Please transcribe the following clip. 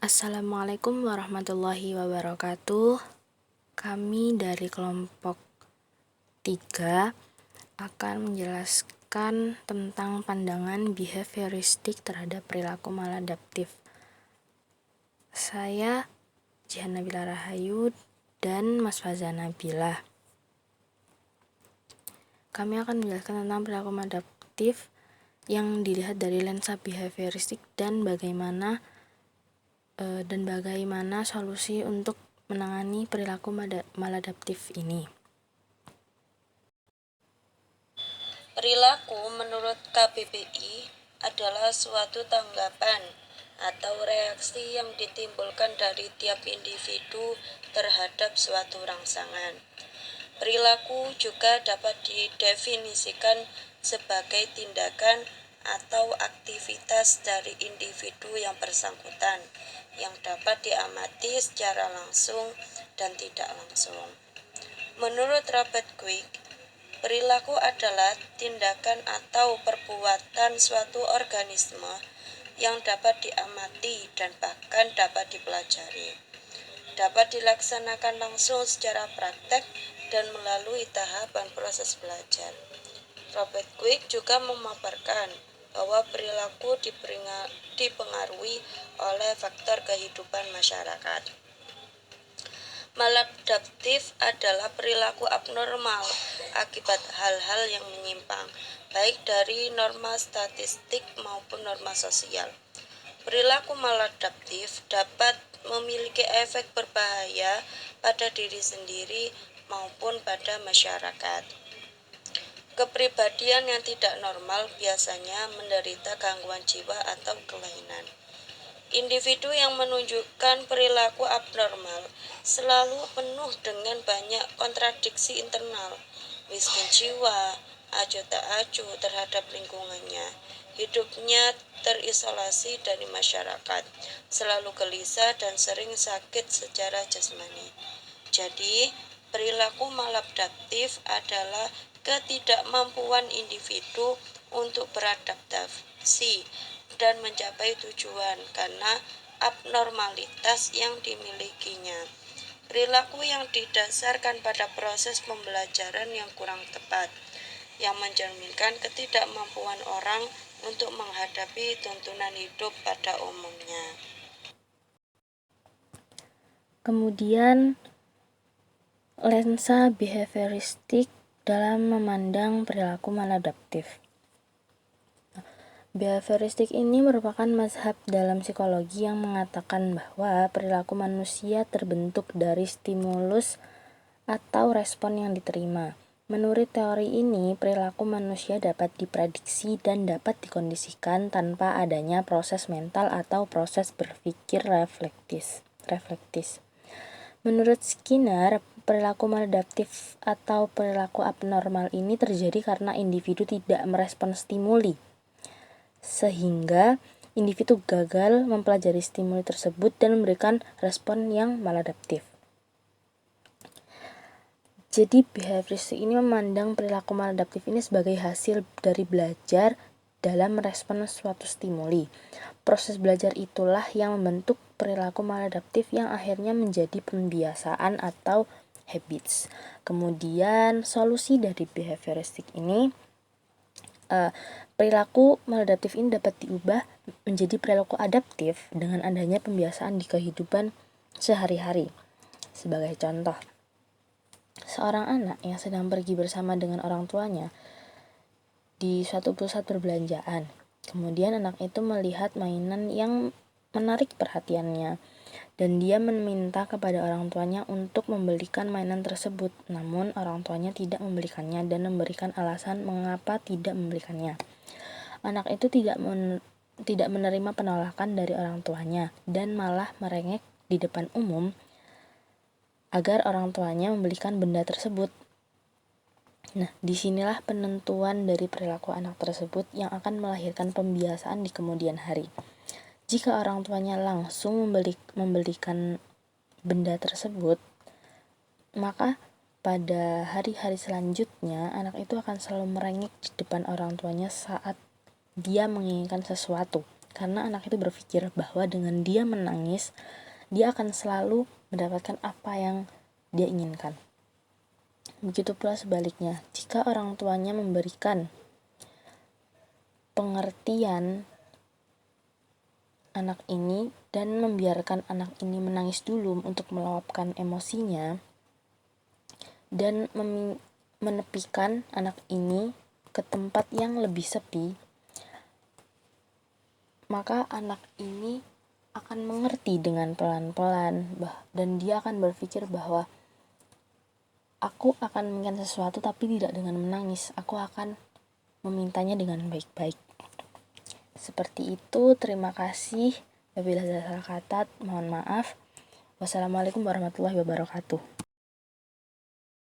Assalamualaikum warahmatullahi wabarakatuh. Kami dari kelompok 3 akan menjelaskan tentang pandangan behavioristik terhadap perilaku maladaptif. Saya Jihan Nabila Rahayu dan Mas Fazan Nabila. Kami akan menjelaskan tentang perilaku maladaptif yang dilihat dari lensa behavioristik dan bagaimana solusi untuk menangani perilaku maladaptif ini. Perilaku menurut KBBI adalah suatu tanggapan atau reaksi yang ditimbulkan dari tiap individu terhadap suatu rangsangan. Perilaku juga dapat didefinisikan sebagai tindakan atau aktivitas dari individu yang bersangkutan yang dapat diamati secara langsung dan tidak langsung. Menurut Robert Quick, perilaku adalah tindakan atau perbuatan suatu organisme yang dapat diamati dan bahkan dapat dipelajari. Dapat dilaksanakan langsung secara praktek dan melalui tahapan proses belajar. Robert Quick juga memaparkan bahwa perilaku dipengaruhi oleh faktor kehidupan masyarakat. Maladaptif adalah perilaku abnormal akibat hal-hal yang menyimpang, baik dari norma statistik maupun norma sosial. Perilaku maladaptif dapat memiliki efek berbahaya pada diri sendiri maupun pada masyarakat. Kepribadian yang tidak normal biasanya menderita gangguan jiwa atau kelainan. Individu yang menunjukkan perilaku abnormal selalu penuh dengan banyak kontradiksi internal, miskin jiwa, acuh tak acuh terhadap lingkungannya. Hidupnya terisolasi dari masyarakat, selalu gelisah dan sering sakit secara jasmani. Jadi, perilaku maladaptif adalah ketidakmampuan individu untuk beradaptasi dan mencapai tujuan karena abnormalitas yang dimilikinya. Perilaku yang didasarkan pada proses pembelajaran yang kurang tepat, yang mencerminkan ketidakmampuan orang untuk menghadapi tuntunan hidup pada umumnya. Kemudian, lensa behavioristik dalam memandang perilaku maladaptif. Behavioristik ini merupakan mazhab dalam psikologi yang mengatakan bahwa perilaku manusia terbentuk dari stimulus atau respon yang diterima. Menurut teori ini, perilaku manusia dapat diprediksi dan dapat dikondisikan tanpa adanya proses mental atau proses berpikir reflektis. Menurut Skinner, perilaku maladaptif atau perilaku abnormal ini terjadi karena individu tidak merespon stimuli, sehingga individu gagal mempelajari stimuli tersebut dan memberikan respon yang maladaptif. Jadi behavioristik ini memandang perilaku maladaptif ini sebagai hasil dari belajar dalam merespon suatu stimuli. Proses belajar itulah yang membentuk perilaku maladaptif yang akhirnya menjadi pembiasaan atau habits. Kemudian solusi dari behavioristik ini, perilaku maladaptif ini dapat diubah menjadi perilaku adaptif dengan adanya pembiasaan di kehidupan sehari-hari. Sebagai contoh, seorang anak yang sedang pergi bersama dengan orang tuanya di suatu pusat perbelanjaan. Kemudian anak itu melihat mainan yang menarik perhatiannya dan dia meminta kepada orang tuanya untuk membelikan mainan tersebut. Namun orang tuanya tidak membelikannya dan memberikan alasan mengapa tidak membelikannya. Anak itu tidak menerima penolakan dari orang tuanya dan malah merengek di depan umum agar orang tuanya membelikan benda tersebut. Nah, disinilah penentuan dari perilaku anak tersebut yang akan melahirkan pembiasaan di kemudian hari. Jika orang tuanya langsung membelikan benda tersebut, maka pada hari-hari selanjutnya anak itu akan selalu merengek di depan orang tuanya saat dia menginginkan sesuatu. Karena anak itu berpikir bahwa dengan dia menangis, dia akan selalu mendapatkan apa yang dia inginkan. Begitu pula sebaliknya, jika orang tuanya memberikan pengertian anak ini dan membiarkan anak ini menangis dulu untuk meluapkan emosinya dan menepikan anak ini ke tempat yang lebih sepi, maka anak ini akan mengerti dengan pelan-pelan dan dia akan berpikir bahwa aku akan menginginkan sesuatu tapi tidak dengan menangis, aku akan memintanya dengan baik-baik. Seperti itu, terima kasih. Wabillahi salah kata, mohon maaf. Wassalamualaikum warahmatullahi wabarakatuh.